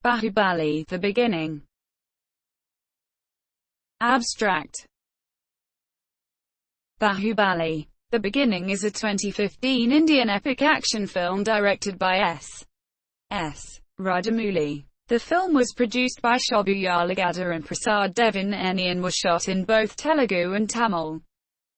Baahubali, The Beginning. Abstract. Baahubali, The Beginning is a 2015 Indian epic action film directed by S. Rajamouli. The film was produced by Shobhu Yalagadda and Prasad Devaneni and was shot in both Telugu and Tamil.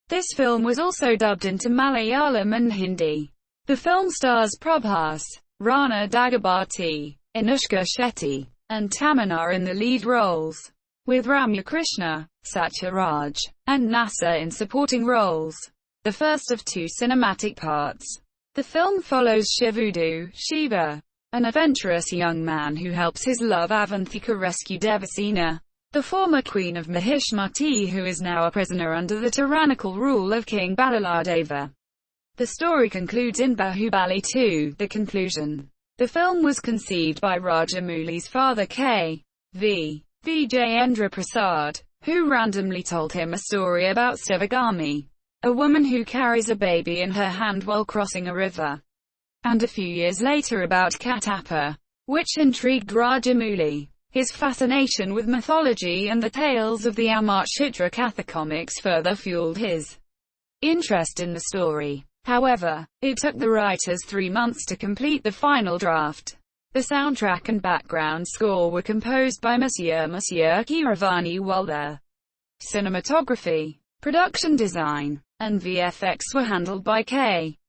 This film was also dubbed into Malayalam and Hindi. The film stars Prabhas, Rana Dagabati, Anushka Shetty, and Tamanna in the lead roles, with Ramya Krishna, Satyaraj, and Nasa in supporting roles. The first of two cinematic parts. The film follows Shiva, an adventurous young man who helps his love Avantika rescue Devasena, the former queen of Mahishmati, who is now a prisoner under the tyrannical rule of King Balaladeva. The story concludes in Baahubali 2, The Conclusion. The film was conceived by Rajamouli's father K.V. Vijayendra Prasad, who randomly told him a story about Sivagami, a woman who carries a baby in her hand while crossing a river, and a few years later about Katappa, which intrigued Rajamouli. His fascination with mythology and the tales of the Amar-Chitra Katha comics further fueled his interest in the story. However, it took the writers 3 months to complete the final draft. The soundtrack and background score were composed by Monsieur Kiravani, while the cinematography, production design, and VFX were handled by K.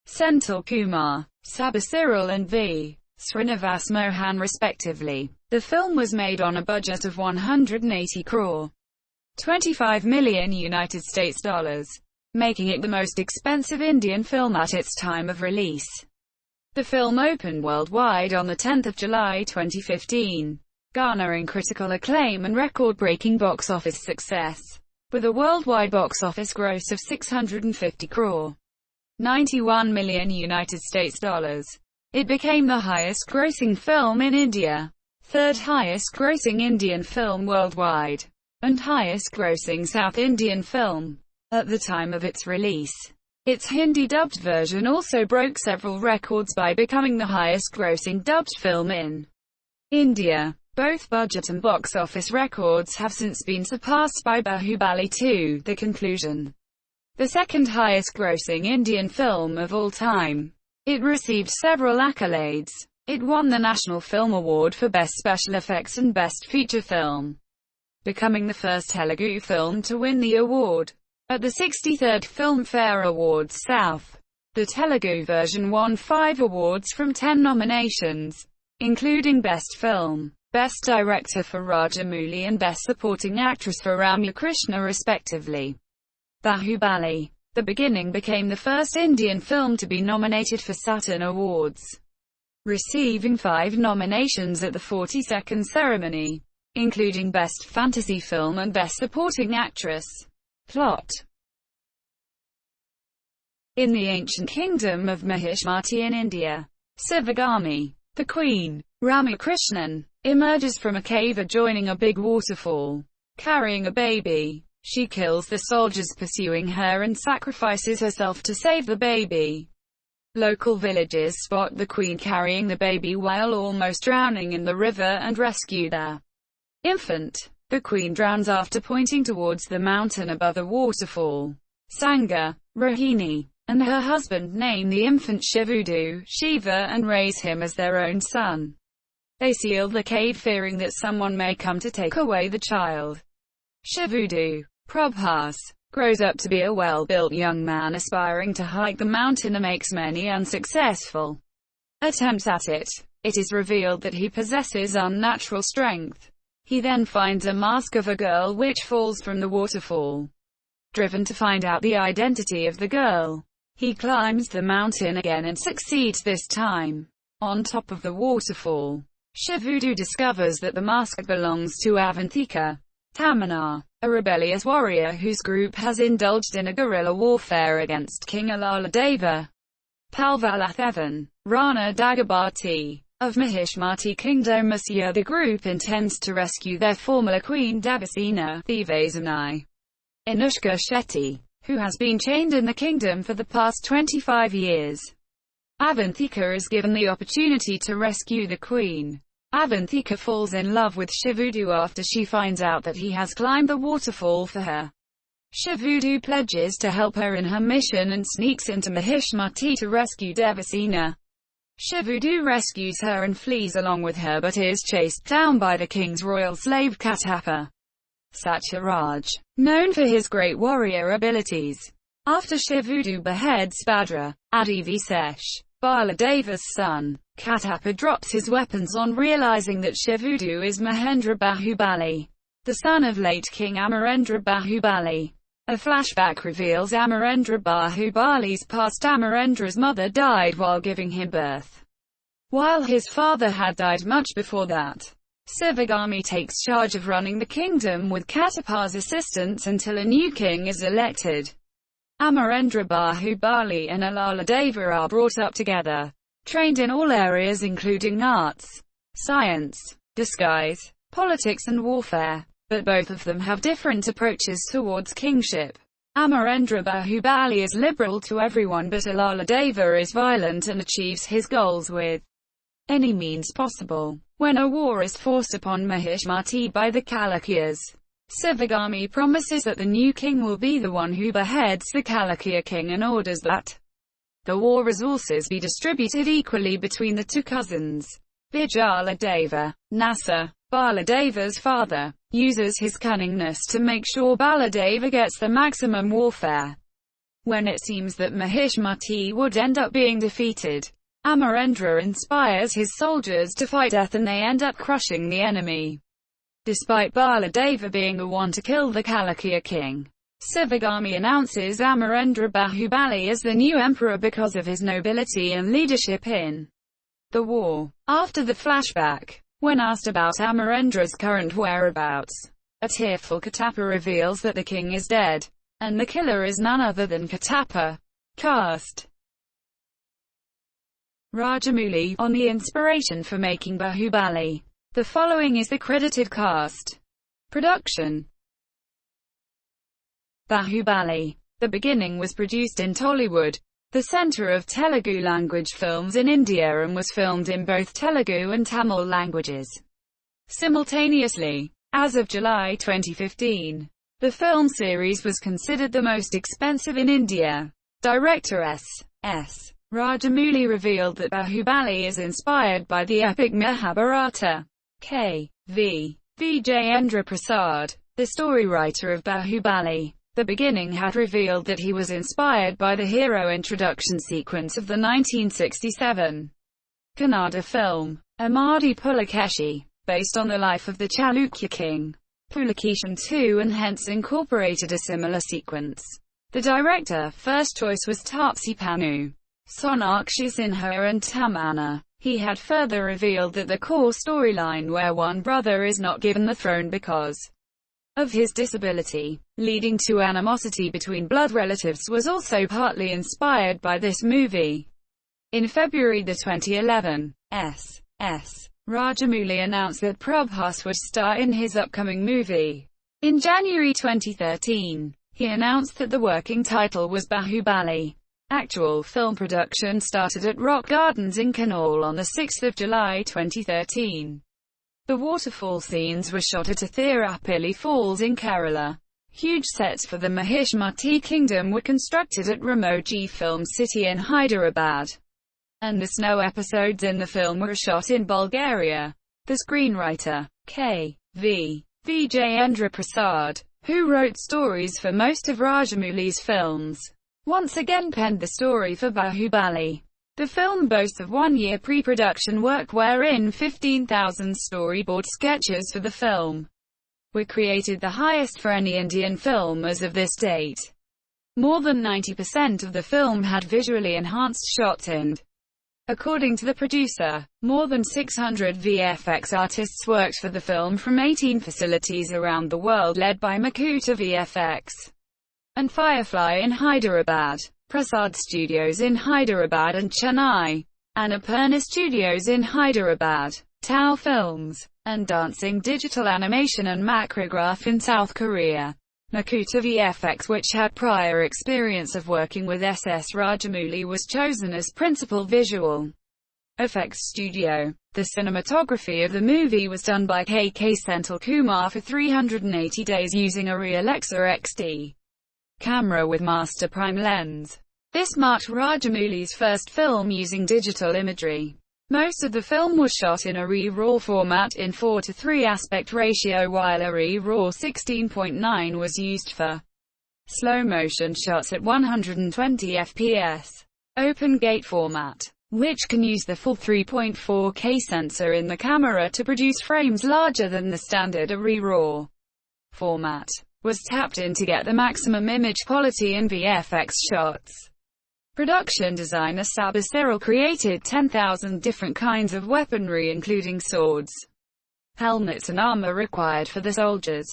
Senthil Kumar, Sabasiral and V. Srinivas Mohan respectively. The film was made on a budget of 180 crore, $25 million United States dollars, making it the most expensive Indian film at its time of release. The film opened worldwide on 10 July 2015, garnering critical acclaim and record-breaking box office success, with a worldwide box office gross of 650 crore, $91 million United States dollars. It became the highest-grossing film in India, third highest-grossing Indian film worldwide, and highest-grossing South Indian film at the time of its release. Its Hindi-dubbed version also broke several records by becoming the highest-grossing dubbed film in India. Both budget and box office records have since been surpassed by Baahubali 2, The Conclusion, the second highest-grossing Indian film of all time. It received several accolades. It won the National Film Award for Best Special Effects and Best Feature Film, becoming the first Telugu film to win the award. At the 63rd Filmfare Awards South, the Telugu version won 5 awards from 10 nominations, including Best Film, Best Director for Rajamouli and Best Supporting Actress for Ramya Krishna respectively. Baahubali, The Beginning became the first Indian film to be nominated for Saturn Awards, receiving 5 nominations at the 42nd ceremony, including Best Fantasy Film and Best Supporting Actress. Plot. In the ancient kingdom of Mahishmati in India, Sivagami, the queen, Ramakrishnan, emerges from a cave adjoining a big waterfall, carrying a baby. She kills the soldiers pursuing her and sacrifices herself to save the baby. Local villagers spot the queen carrying the baby while almost drowning in the river and rescue their infant. The queen drowns after pointing towards the mountain above the waterfall. Sanga, Rohini, and her husband name the infant Shiva and raise him as their own son. They seal the cave fearing that someone may come to take away the child. Shivudu, Prabhas, grows up to be a well-built young man aspiring to hike the mountain and makes many unsuccessful attempts at it. It is revealed that he possesses unnatural strength. He then finds a mask of a girl which falls from the waterfall. Driven to find out the identity of the girl, he climbs the mountain again and succeeds this time. On top of the waterfall, Shivudu discovers that the mask belongs to Avantika, Tamanna, a rebellious warrior whose group has indulged in a guerrilla warfare against King Alaladeva. Palvalathavan, Rana Dagabati, of Mahishmati Kingdom. The group intends to rescue their former queen Devasena, Devasena, Anushka Shetty, who has been chained in the kingdom for the past 25 years. Avantika is given the opportunity to rescue the queen. Avantika falls in love with Shivudu after she finds out that he has climbed the waterfall for her. Shivudu pledges to help her in her mission and sneaks into Mahishmati to rescue Devasena. Shivudu rescues her and flees along with her but is chased down by the king's royal slave Katappa Satyaraj, known for his great warrior abilities. After Shivudu beheads Bhadra, Adivisesh, Baladeva's son, Katappa drops his weapons on realizing that Shivudu is Mahendra Bahubali, the son of late King Amarendra Bahubali. A flashback reveals Amarendra Bahubali's past. Amarendra's mother died while giving him birth, while his father had died much before that. Sivagami takes charge of running the kingdom with Katappa's assistance until a new king is elected. Amarendra Bahubali and Alaladeva are brought up together, trained in all areas including arts, science, disguise, politics and warfare, but both of them have different approaches towards kingship. Amarendra Bahubali is liberal to everyone but Alaladeva is violent and achieves his goals with any means possible. When a war is forced upon Mahishmati by the Kalakiyas, Sivagami promises that the new king will be the one who beheads the Kalakiya king and orders that the war resources be distributed equally between the two cousins. Vijaladeva, Nasa, Baladeva's father, uses his cunningness to make sure Baladeva gets the maximum warfare. When it seems that Mahishmati would end up being defeated, Amarendra inspires his soldiers to fight death and they end up crushing the enemy. Despite Baladeva being the one to kill the Kalakiya king, Sivagami announces Amarendra Bahubali as the new emperor because of his nobility and leadership in the war. After the flashback, when asked about Amarendra's current whereabouts, a tearful Katappa reveals that the king is dead, and the killer is none other than Katappa. Cast: Rajamouli. On the inspiration for making Bahubali, the following is the credited cast. Production: Bahubali. The Beginning was produced in Tollywood, the centre of Telugu language films in India, and was filmed in both Telugu and Tamil languages simultaneously. As of July 2015, the film series was considered the most expensive in India. Director S. Rajamouli revealed that Bahubali is inspired by the epic Mahabharata. K.V. Vijayendra Prasad, the storywriter of Bahubali, The Beginning, had revealed that he was inspired by the hero introduction sequence of the 1967 Kannada film, Amadi Pulakeshi, based on the life of the Chalukya king, Pulakeshin II, and hence incorporated a similar sequence. The director first choice was Taapsee Pannu, Sonakshi Sinha and Tamanna. He had further revealed that the core storyline where one brother is not given the throne because of his disability, leading to animosity between blood relatives, was also partly inspired by this movie. In February 2011, S. Rajamouli announced that Prabhas would star in his upcoming movie. In January 2013, he announced that the working title was Bahubali. Actual film production started at Rock Gardens in Kannauр on 6 July 2013. The waterfall scenes were shot at Athirapilli Falls in Kerala. Huge sets for the Mahishmati kingdom were constructed at Ramoji Film City in Hyderabad, and the snow episodes in the film were shot in Bulgaria. The screenwriter, K.V. Vijayendra Prasad, who wrote stories for most of Rajamouli's films, once again penned the story for Bahubali. The film boasts of 1 year pre-production work wherein 15,000 storyboard sketches for the film were created, the highest for any Indian film as of this date. More than 90% of the film had visually enhanced shots and, according to the producer, more than 600 VFX artists worked for the film from 18 facilities around the world led by Makuta VFX and Firefly in Hyderabad, Prasad Studios in Hyderabad and Chennai, Annapurna Studios in Hyderabad, Tau Films, and Dancing Digital Animation and Macrograph in South Korea. Makuta VFX, which had prior experience of working with S. Rajamouli, was chosen as principal visual Effects Studio. The cinematography of the movie was done by K.K. Senthilkumar for 380 days using a Real Alexa XD camera with master prime lens. This marked Rajamouli's first film using digital imagery. Most of the film was shot in a RAW format in 4:3 aspect ratio, while a RAW 16.9 was used for slow-motion shots at 120 fps. Open gate format, which can use the full 3.4K sensor in the camera to produce frames larger than the standard RAW format, was tapped in to get the maximum image quality in VFX shots. Production designer Sabir Cyril created 10,000 different kinds of weaponry, including swords, helmets and armor required for the soldiers.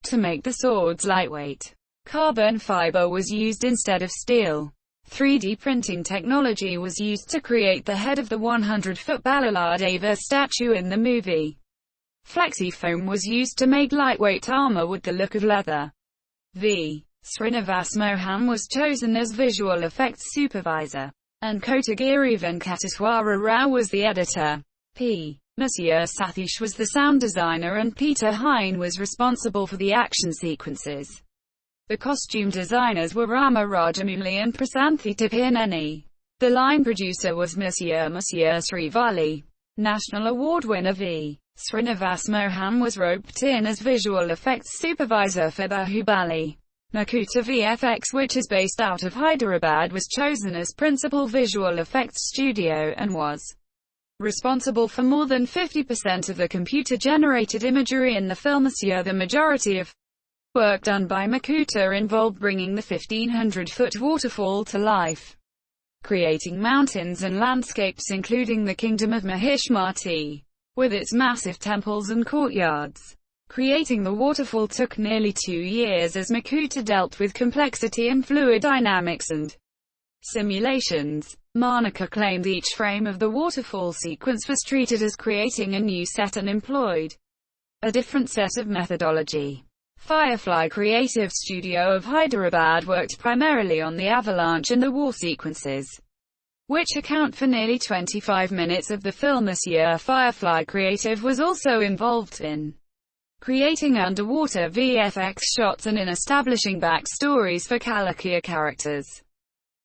To make the swords lightweight, carbon fiber was used instead of steel. 3D printing technology was used to create the head of the 100-foot Balaladeva statue in the movie. Flexi-foam was used to make lightweight armor with the look of leather. V. Srinivas Mohan was chosen as visual effects supervisor, and Kotagiri Venkateswara Rao was the editor. P. Monsieur Sathish was the sound designer, and Peter Hine was responsible for the action sequences. The costume designers were Rama Rajamouli and Prasanthi Tipineni. The line producer was Monsieur Srivali. National Award winner V. Srinivas Mohan was roped in as visual effects supervisor for Baahubali. Makuta VFX, which is based out of Hyderabad, was chosen as principal visual effects studio, and was responsible for more than 50% of the computer-generated imagery in the film. The majority of work done by Makuta involved bringing the 1,500-foot waterfall to life, creating mountains and landscapes including the kingdom of Mahishmati, with its massive temples and courtyards. Creating the waterfall took nearly 2 years as Makuta dealt with complexity in fluid dynamics and simulations. Manika claimed each frame of the waterfall sequence was treated as creating a new set and employed a different set of methodology. Firefly Creative Studio of Hyderabad worked primarily on the avalanche and the war sequences, which account for nearly 25 minutes of the film this year. Firefly Creative was also involved in creating underwater VFX shots and in establishing backstories for Kalakya characters.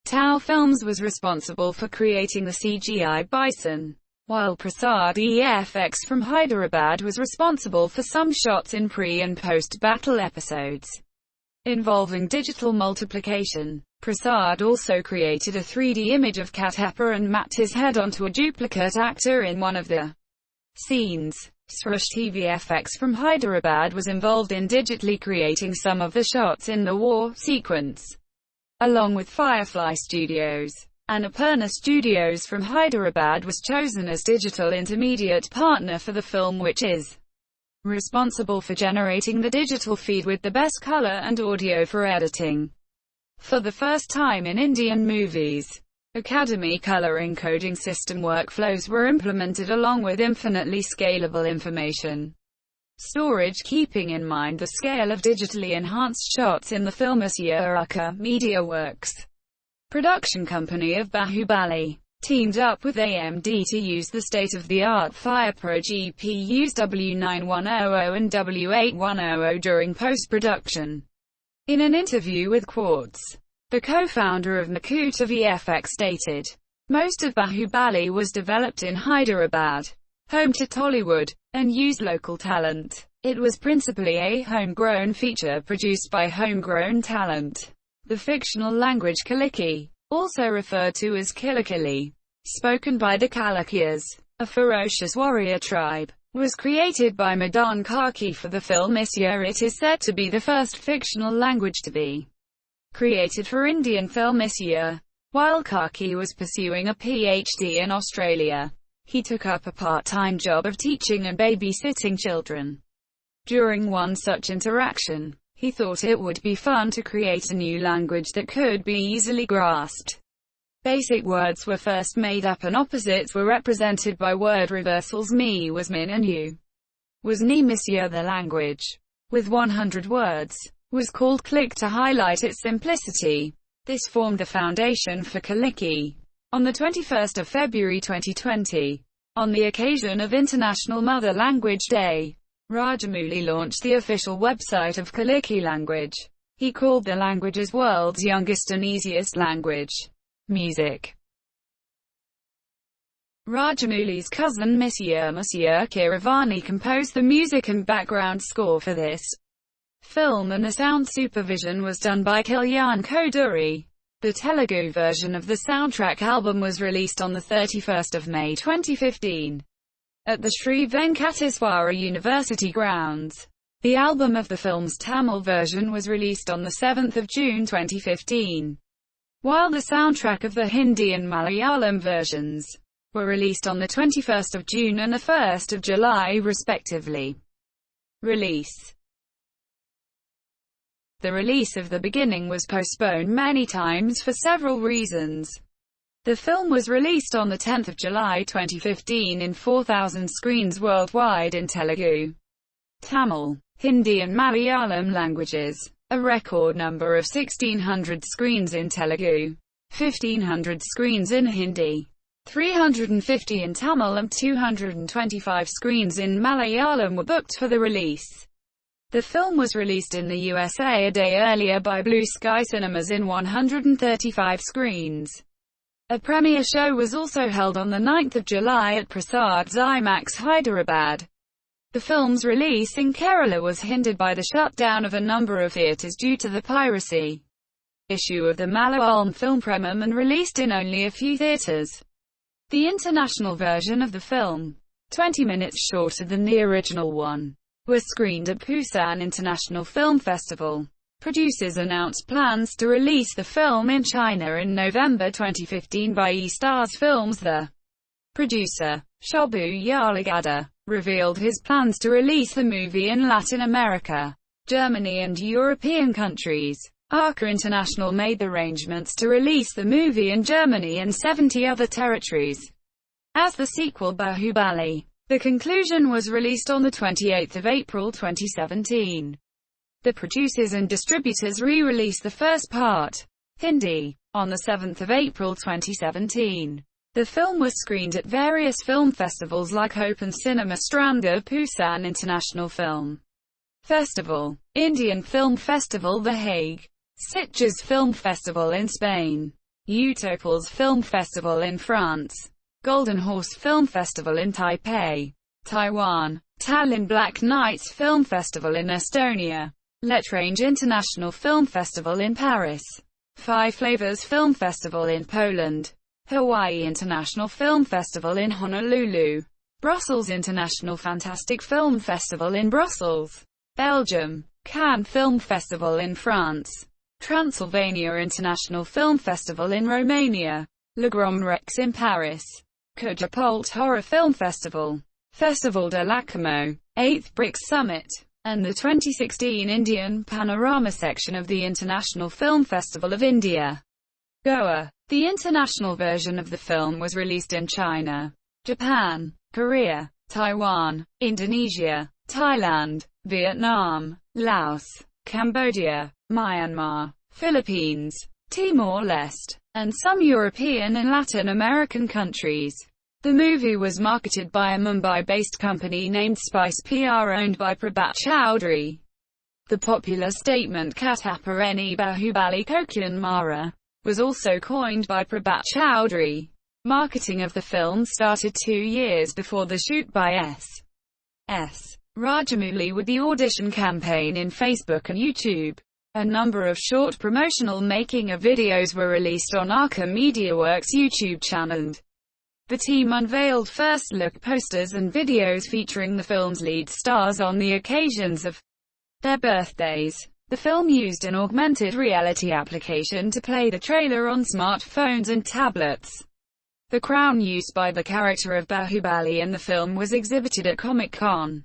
Tau Films was responsible for creating the CGI bison, while Prasad EFX from Hyderabad was responsible for some shots in pre- and post-battle episodes involving digital multiplication. Prasad also created a 3D image of Katappa and mapped his head onto a duplicate actor in one of the scenes. Srushti VFX from Hyderabad was involved in digitally creating some of the shots in the war sequence, along with Firefly Studios. Annapurna Studios from Hyderabad was chosen as digital intermediate partner for the film, which is responsible for generating the digital feed with the best color and audio for editing. For the first time in Indian movies, Academy color encoding system workflows were implemented along with infinitely scalable information storage, keeping in mind the scale of digitally enhanced shots in the film. Akka Media Works, production company of Baahubali, teamed up with AMD to use the state-of-the-art FirePro GPUs W9100 and W8100 during post-production. In an interview with Quartz, the co-founder of Makuta VFX stated, "Most of Baahubali was developed in Hyderabad, home to Tollywood, and used local talent. It was principally a homegrown feature produced by homegrown talent." The fictional language Kaliki, also referred to as Kilikili, spoken by the Kalakyas, a ferocious warrior tribe, was created by Madan Karki for the film this year. It is said to be the first fictional language to be created for Indian film this year. While Karki was pursuing a PhD in Australia, he took up a part-time job of teaching and babysitting children. During one such interaction, he thought it would be fun to create a new language that could be easily grasped. Basic words were first made up and opposites were represented by word reversals. Me was min and you was ni. Monsieur, the language, with 100 words, was called Click to highlight its simplicity. This formed the foundation for Kaliki. On the 21st of February 2020, on the occasion of International Mother Language Day, Rajamouli launched the official website of Kaliki language. He called the language's world's youngest and easiest language. Music. Rajamouli's cousin Monsieur Kiravani composed the music and background score for this film, and the sound supervision was done by Kalyan Koduri. The Telugu version of the soundtrack album was released on the 31st of May 2015 at the Sri Venkateswara University grounds. The album of the film's Tamil version was released on the 7th of June 2015, while the soundtrack of the Hindi and Malayalam versions were released on the 21st of June and the 1st of July, respectively. Release. The release of The Beginning was postponed many times for several reasons. The film was released on the 10th of July 2015 in 4,000 screens worldwide in Telugu, Tamil, Hindi and Malayalam languages, a record number of 1,600 screens in Telugu, 1,500 screens in Hindi, 350 in Tamil and 225 screens in Malayalam were booked for the release. The film was released in the USA a day earlier by Blue Sky Cinemas in 135 screens. A premiere show was also held on the 9th of July at Prasad's IMAX Hyderabad. The film's release in Kerala was hindered by the shutdown of a number of theatres due to the piracy issue of the Malayalam film Premam, and released in only a few theatres. The international version of the film, 20 minutes shorter than the original one, was screened at Busan International Film Festival. Producers announced plans to release the film in China in November 2015 by E-Stars Films. The producer, Shobu Yarlagadda, revealed his plans to release the movie in Latin America, Germany and European countries. Arca International made arrangements to release the movie in Germany and 70 other territories as the sequel Baahubali. The conclusion was released on the 28th of April 2017. The producers and distributors re-released the first part, Hindi, on the 7th of April 2017. The film was screened at various film festivals like Open Cinema Stranda, Busan International Film Festival, Indian Film Festival The Hague, Sitges Film Festival in Spain, Utoples Film Festival in France, Golden Horse Film Festival in Taipei, Taiwan, Tallinn Black Nights Film Festival in Estonia, Letrange International Film Festival in Paris, Five Flavors Film Festival in Poland, Hawaii International Film Festival in Honolulu, Brussels International Fantastic Film Festival in Brussels, Belgium, Cannes Film Festival in France, Transylvania International Film Festival in Romania, Le Grand Rex in Paris, Kujapult Horror Film Festival, Festival de l'Acamo, 8th BRICS Summit, and the 2016 Indian Panorama section of the International Film Festival of India, Goa. The international version of the film was released in China, Japan, Korea, Taiwan, Indonesia, Thailand, Vietnam, Laos, Cambodia, Myanmar, Philippines, Timor-Leste, and some European and Latin American countries. The movie was marketed by a Mumbai-based company named Spice PR, owned by Prabhat Chowdhury. The popular statement "Katappareni Bahubali Kokyan Mara" was also coined by Prabhat Chowdhury. Marketing of the film started 2 years before the shoot by S. Rajamouli with the audition campaign in Facebook and YouTube. A number of short promotional making-of videos were released on Arca MediaWorks' YouTube channel, and the team unveiled first-look posters and videos featuring the film's lead stars on the occasions of their birthdays. The film used an augmented reality application to play the trailer on smartphones and tablets. The crown used by the character of Baahubali in the film was exhibited at Comic-Con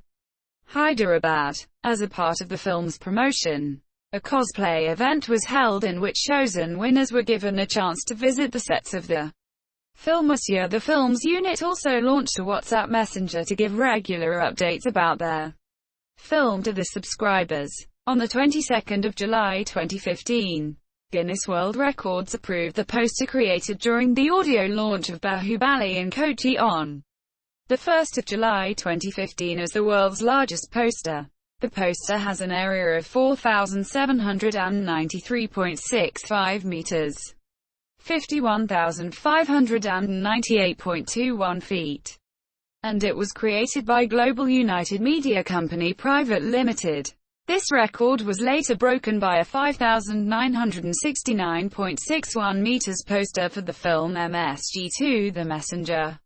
Hyderabad. As a part of the film's promotion, a cosplay event was held in which chosen winners were given a chance to visit the sets of the film. The film's unit also launched a WhatsApp messenger to give regular updates about their film to the subscribers. On the 22nd of July 2015, Guinness World Records approved the poster created during the audio launch of Baahubali in Kochi on the 1st of July 2015 as the world's largest poster. The poster has an area of 4,793.65 meters, 51,598.21 feet, and it was created by Global United Media Company Private Limited. This record was later broken by a 5,969.61 meters poster for the film MSG2 The Messenger.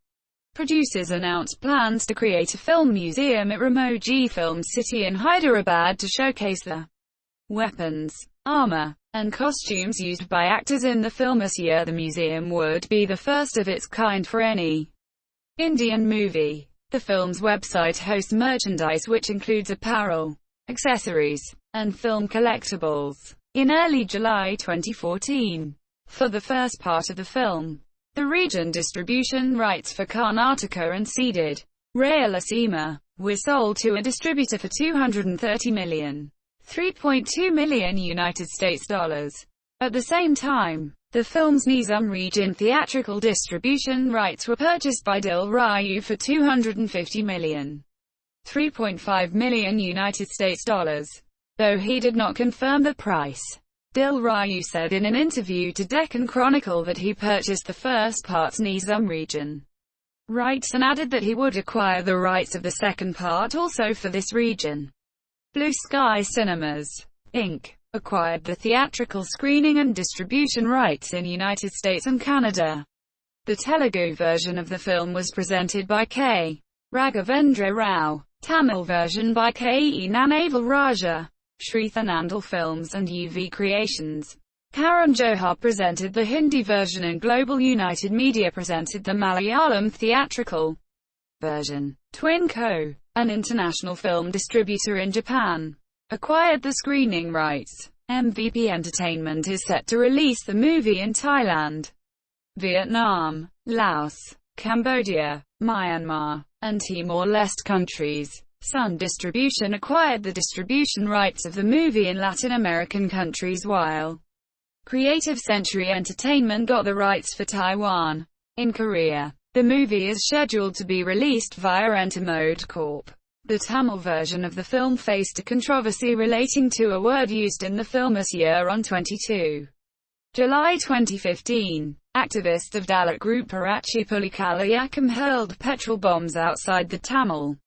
Producers announced plans to create a film museum at Ramoji Film City in Hyderabad to showcase the weapons, armor, and costumes used by actors in the film. This year the museum would be the first of its kind for any Indian movie. The film's website hosts merchandise which includes apparel, accessories, and film collectibles. In early July 2014, for the first part of the film, the region distribution rights for Karnataka and ceded Rayalaseema were sold to a distributor for $230 million, $3.2 million United States dollars. At the same time, the film's Nizam region theatrical distribution rights were purchased by Dil Rayu for $250 million. $3.5 million United States dollars. Though he did not confirm the price, Dil Rayu said in an interview to Deccan Chronicle that he purchased the first part's Nizam region rights and added that he would acquire the rights of the second part also for this region. Blue Sky Cinemas, Inc. acquired the theatrical screening and distribution rights in United States and Canada. The Telugu version of the film was presented by K. Raghavendra Rao, Tamil version by K. Nanaval Raja, Shri Thanandal Films and UV Creations. Karan Johar presented the Hindi version and Global United Media presented the Malayalam theatrical version. Twinco, an international film distributor in Japan, acquired the screening rights. MVP Entertainment is set to release the movie in Thailand, Vietnam, Laos, Cambodia, Myanmar, and Timor-Leste countries. Sun Distribution acquired the distribution rights of the movie in Latin American countries while Creative Century Entertainment got the rights for Taiwan. In Korea, the movie is scheduled to be released via Entermode Corp. The Tamil version of the film faced a controversy relating to a word used in the film this year. On 22 July 2015, activists of Dalit group Appreachiated Pulikala hurled petrol bombs outside the Tamil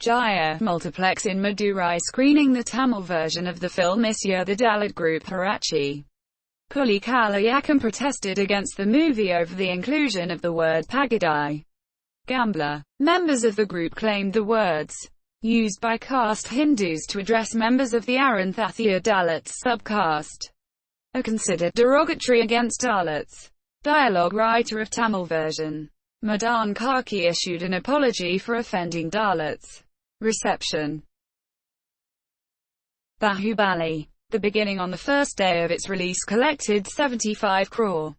Jaya multiplex in Madurai screening the Tamil version of the film this year. The Dalit group Appreachiated Pulikala protested against the movie over the inclusion of the word Pagadai, gambler. Members of the group claimed the words, used by caste Hindus to address members of the Aranthathia Dalit subcaste, are considered derogatory against Dalits. Dialogue writer of Tamil version, Madan Karki issued an apology for offending Dalits. Reception. Baahubali. The beginning on the first day of its release collected 75 crore,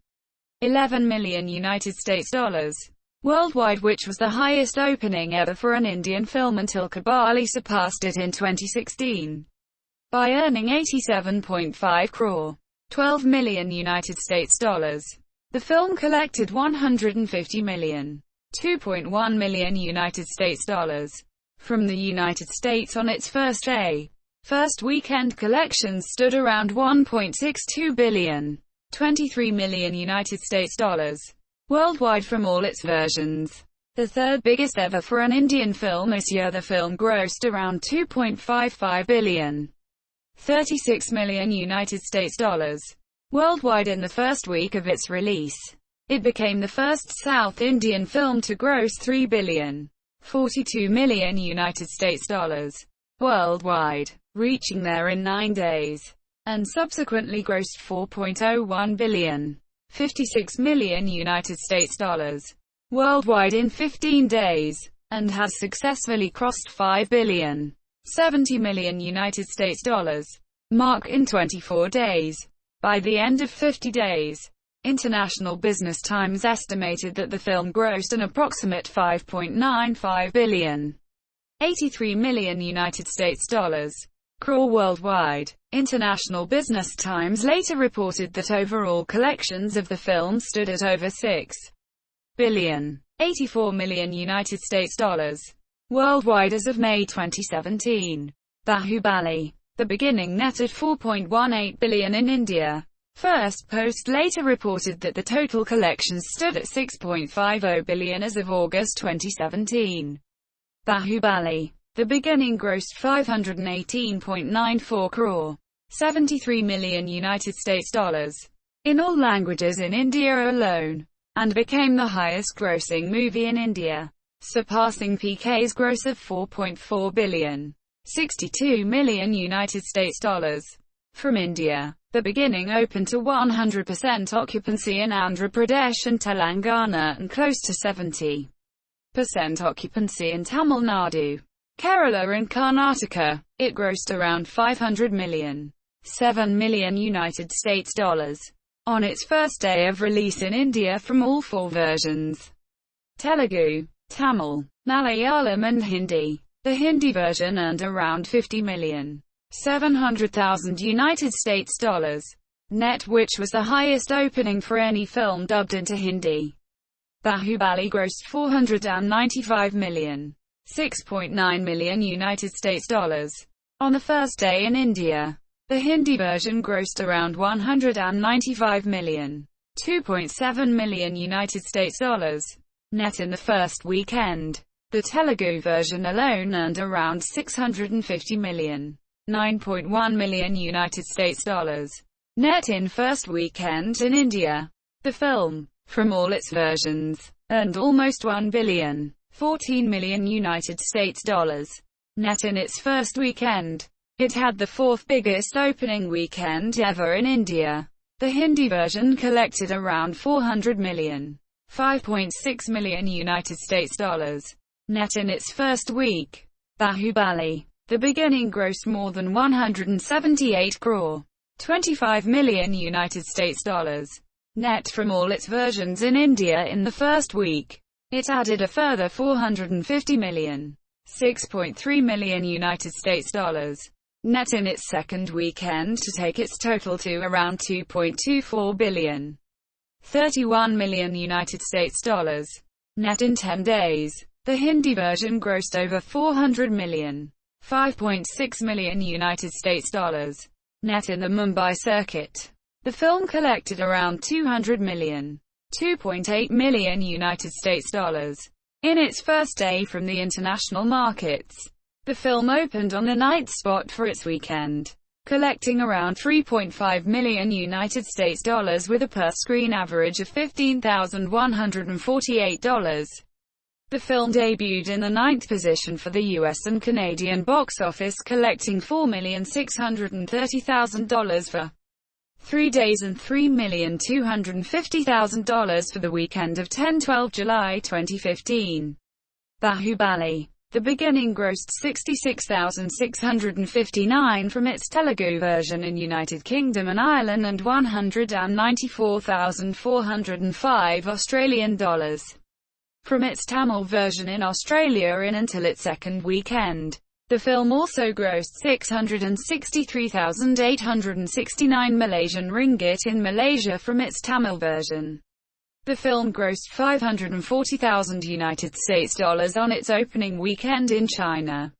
11 million United States dollars worldwide, which was the highest opening ever for an Indian film until Kabali surpassed it in 2016 by earning 87.5 crore, 12 million United States dollars. The film collected 150 million, 2.1 million United States dollars from the United States on its first day. First weekend collections stood around 1.62 billion, 23 million United States dollars worldwide from all its versions. The third biggest ever for an Indian film this year, the film grossed around 2.55 billion, 36 million United States dollars worldwide in the first week of its release. It became the first South Indian film to gross 3 billion, 42 million United States dollars worldwide, reaching there in 9 days, and subsequently grossed 4.01 billion, 56 million United States dollars worldwide in 15 days, and has successfully crossed 5 billion, 70 million United States dollars mark in 24 days. By the end of 50 days, International Business Times estimated that the film grossed an approximate 5.95 billion, 83 million United States dollars crore worldwide. International Business Times later reported that overall collections of the film stood at over 6 billion, 84 million United States dollars worldwide as of May 2017. Baahubali, The Beginning netted 4.18 billion in India. First Post later reported that the total collections stood at 6.50 billion as of August 2017. Baahubali, The Beginning grossed 518.94 crore, 73 million United States dollars in all languages in India alone, and became the highest-grossing movie in India, surpassing PK's gross of 4.4 billion, 62 million United States dollars. From India, The Beginning opened to 100% occupancy in Andhra Pradesh and Telangana and close to 70% occupancy in Tamil Nadu, Kerala and Karnataka. It grossed around 500 million, 7 million United States dollars on its first day of release in India from all 4 versions: Telugu, Tamil, Malayalam and Hindi. The Hindi version earned around 50,700,000 United States dollars net, which was the highest opening for any film dubbed into Hindi. Baahubali grossed 495 million, 6.9 million United States dollars on the first day in India. The Hindi version grossed around 195 million, 2.7 million United States dollars net in the first weekend. The Telugu version alone earned around 650 million, 9.1 million United States dollars net in first weekend in India. The film, from all its versions, earned almost 1 billion, 14 million United States dollars net in its first weekend. It had the 4th biggest opening weekend ever in India. The Hindi version collected around 400 million, 5.6 million United States dollars net in its first week. Baahubali, The Beginning grossed more than 178 crore, 25 million United States dollars net from all its versions in India in the first week. It added a further 450 million, 6.3 million United States dollars net in its second weekend to take its total to around 2.24 billion, 31 million United States dollars net in 10 days. The Hindi version grossed over 400 million, 5.6 million United States dollars net in the Mumbai circuit. The film collected around 200 million, 2.8 million United States dollars in its first day from the international markets. The film opened on the ninth spot for its weekend, collecting around 3.5 million United States dollars with a per-screen average of $15,148. The film debuted in the 9th position for the US and Canadian box office, collecting $4,630,000 for 3 days and $3,250,000 for the weekend of 10-12 July 2015. Baahubali, The Beginning grossed 66,659 from its Telugu version in United Kingdom and Ireland and 194,405 Australian dollars from its Tamil version in Australia until its second weekend. The film also grossed 663,869 Malaysian ringgit in Malaysia from its Tamil version. The film grossed 540,000 United States dollars on its opening weekend in China.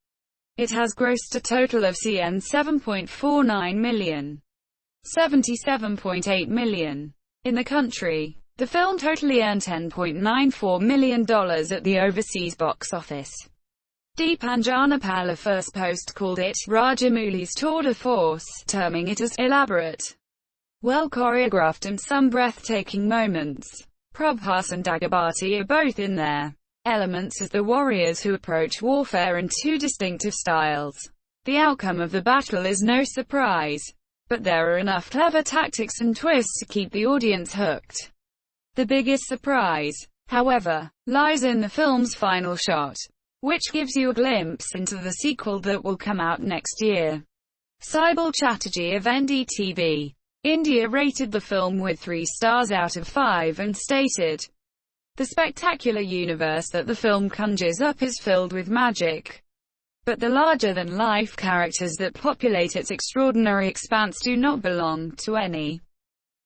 It has grossed a total of CN 7.49 million, 77.8 million in the country. The film totally earned $10.94 million at the overseas box office. Deepan Janapala First Post called it Rajamouli's tour de force, terming it as elaborate, well choreographed and some breathtaking moments. Prabhas and Dagabati are both in their elements as the warriors who approach warfare in 2 distinctive styles. The outcome of the battle is no surprise, but there are enough clever tactics and twists to keep the audience hooked. The biggest surprise, however, lies in the film's final shot, which gives you a glimpse into the sequel that will come out next year. Saibal Chatterjee of NDTV India rated the film with 3 stars out of 5 and stated, "The spectacular universe that the film conjures up is filled with magic, but the larger-than-life characters that populate its extraordinary expanse do not belong to any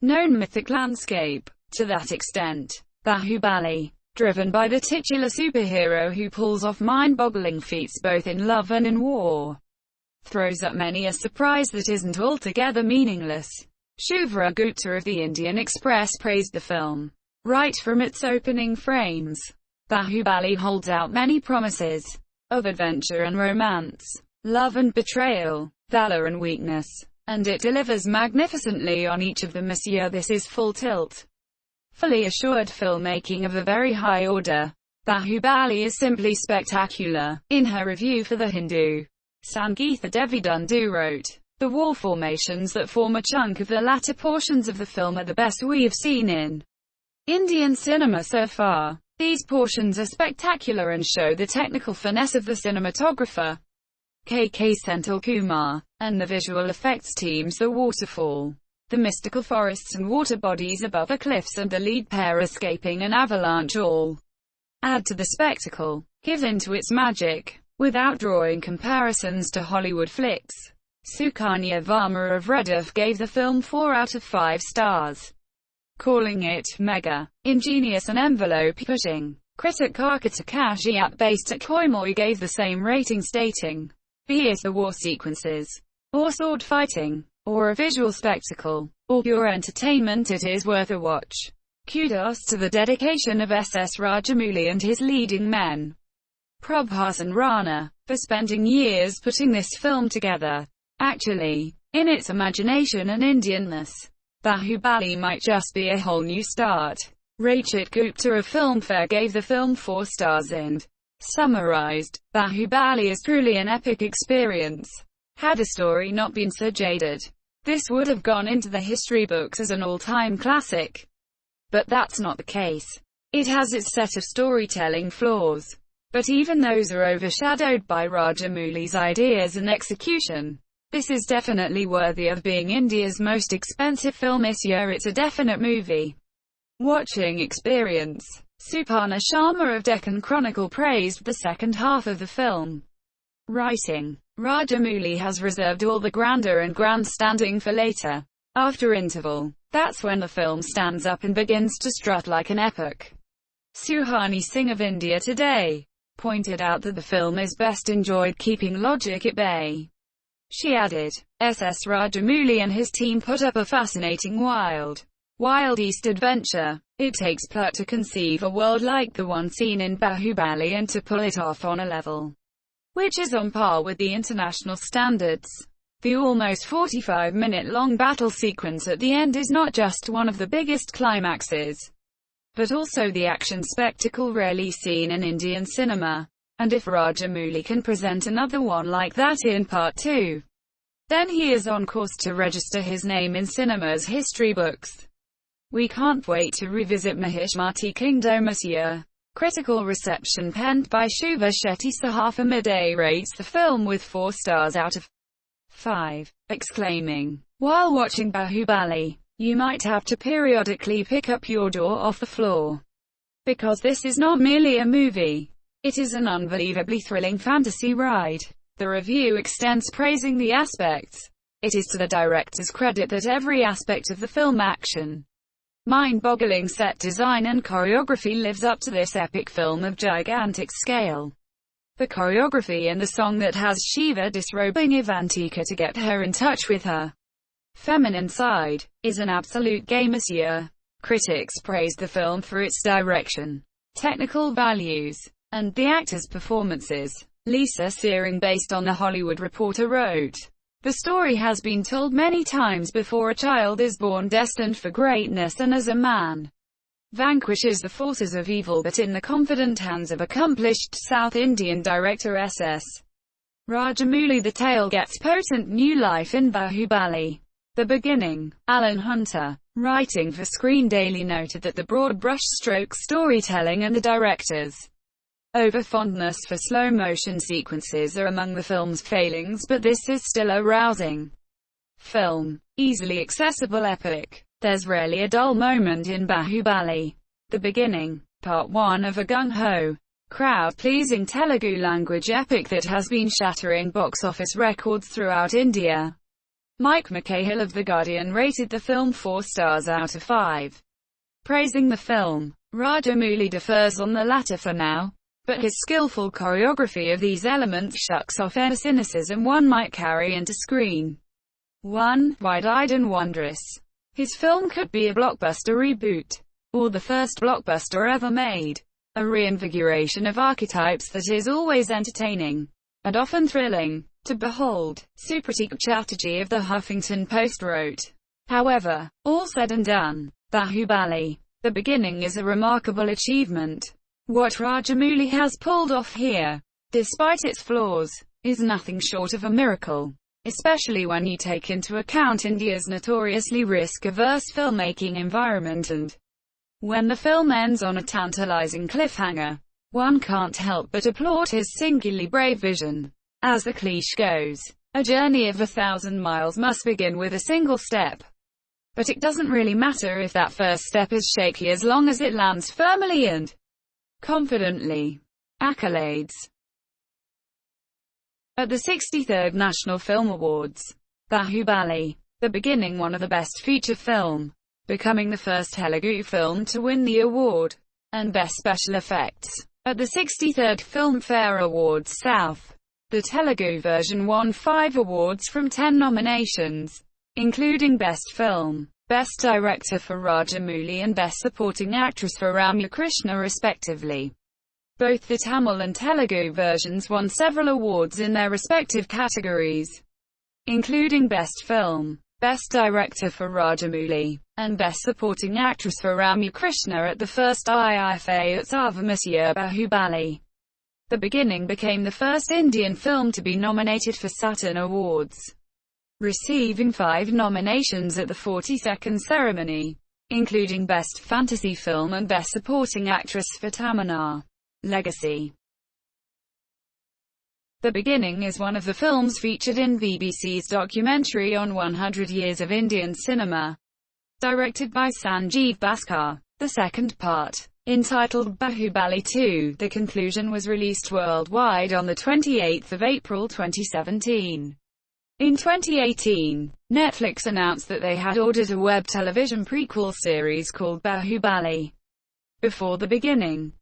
known mythic landscape. To that extent, Baahubali, driven by the titular superhero who pulls off mind-boggling feats both in love and in war, throws up many a surprise that isn't altogether meaningless. Shuvra Gupta of the Indian Express praised the film right from its opening frames. Baahubali holds out many promises of adventure and romance, love and betrayal, valor and weakness, and it delivers magnificently on each of them. Monsieur, this is full tilt, fully assured filmmaking of a very high order. Baahubali is simply spectacular. In her review for The Hindu, Sangeetha Devi Dundu wrote, "The war formations that form a chunk of the latter portions of the film are the best we have seen in Indian cinema so far. These portions are spectacular and show the technical finesse of the cinematographer, K.K. Senthil Kumar, and the visual effects teams. The waterfall, the mystical forests and water bodies above the cliffs, and the lead pair escaping an avalanche all add to the spectacle, give into its magic." Without drawing comparisons to Hollywood flicks, Sukanya Varma of Rediff gave the film 4 out of 5 stars, calling it mega, ingenious and envelope-pushing. Critic Karkatakashiap based at Koimoy gave the same rating, stating, "Be it the war sequences, or sword fighting, or a visual spectacle, or pure entertainment, it is worth a watch." Kudos to the dedication of S.S. Rajamouli and his leading men, Prabhas and Rana, for spending years putting this film together. Actually, in its imagination and Indianness, Baahubali might just be a whole new start. Rachit Gupta of Filmfare gave the film 4 stars and summarized, "Baahubali is truly an epic experience. Had the story not been so jaded, this would have gone into the history books as an all-time classic. But that's not the case. It has its set of storytelling flaws, but even those are overshadowed by Rajamouli's ideas and execution. This is definitely worthy of being India's most expensive film this year. It's a definite movie watching experience." Suparna Sharma of Deccan Chronicle praised the second half of the film, writing, "Rajamouli has reserved all the grandeur and grandstanding for later. After interval, that's when the film stands up and begins to strut like an epic." Suhani Singh of India Today pointed out that the film is best enjoyed keeping logic at bay. She added, "S.S. Rajamouli and his team put up a fascinating Wild East adventure. It takes pluck to conceive a world like the one seen in Baahubali and to pull it off on a level which is on par with the international standards." The almost 45-minute-long battle sequence at the end is not just one of the biggest climaxes, but also the action spectacle rarely seen in Indian cinema. And if Rajamouli can present another one like that in Part 2, then he is on course to register his name in cinema's history books. We can't wait to revisit Mahishmati Kingdom this year. Critical reception penned by Shubha Shetty Sahafa Midday rates the film with 4 stars out of 5, exclaiming, "While watching Baahubali, you might have to periodically pick up your jaw off the floor. Because this is not merely a movie. It is an unbelievably thrilling fantasy ride." The review extends praising the aspects. It is to the director's credit that every aspect of the film, action, mind-boggling set design and choreography, lives up to this epic film of gigantic scale. The choreography and the song that has Shiva disrobing Avantika to get her in touch with her feminine side is an absolute game this year. Critics praised the film for its direction, technical values, and the actors' performances. Lisa Searing, based on The Hollywood Reporter, wrote, "The story has been told many times before. A child is born destined for greatness, and as a man, vanquishes the forces of evil, but in the confident hands of accomplished South Indian director S.S. Rajamouli, the tale gets potent new life in Baahubali." The beginning. Alan Hunter, writing for Screen Daily, noted that the broad brushstroke storytelling and the director's over-fondness for slow-motion sequences are among the film's failings, but this is still a rousing film. Easily accessible epic. There's rarely a dull moment in Baahubali. The beginning. Part 1 of a gung-ho crowd-pleasing Telugu language epic that has been shattering box office records throughout India. Mike McCahill of The Guardian rated the film 4 stars out of 5. Praising the film, Rajamouli differs on the latter for now, but his skillful choreography of these elements shucks off any cynicism one might carry into screen. 1. Wide-eyed and wondrous. His film could be a blockbuster reboot, or the first blockbuster ever made. A reinvigoration of archetypes that is always entertaining, and often thrilling, to behold, Supratik Chatterjee of the Huffington Post wrote. However, all said and done, Baahubali, the beginning is a remarkable achievement. What Rajamouli has pulled off here, despite its flaws, is nothing short of a miracle, especially when you take into account India's notoriously risk-averse filmmaking environment and when the film ends on a tantalizing cliffhanger, one can't help but applaud his singularly brave vision. As the cliché goes, a journey of 1,000 miles must begin with a single step. But it doesn't really matter if that first step is shaky as long as it lands firmly and confidently. Accolades. At the 63rd National Film Awards, Baahubali, the beginning one of the best feature film, becoming the first Telugu film to win the award, and Best Special Effects. At the 63rd Filmfare Awards South, the Telugu version won 5 awards from 10 nominations, including Best Film, Best Director for Rajamouli and Best Supporting Actress for Ramya Krishna respectively. Both the Tamil and Telugu versions won several awards in their respective categories, including Best Film, Best Director for Rajamouli, and Best Supporting Actress for Ramya Krishna at the first IIFA Utsavam Baahubali. The beginning became the first Indian film to be nominated for Saturn Awards, receiving 5 nominations at the 42nd ceremony, including Best Fantasy Film and Best Supporting Actress for Tamanna. Legacy. The Beginning is one of the films featured in BBC's documentary on 100 years of Indian cinema, directed by Sanjeev Bhaskar. The second part, entitled Baahubali 2, The Conclusion, was released worldwide on the 28th of April 2017. In 2018, Netflix announced that they had ordered a web television prequel series called Baahubali Before the Beginning.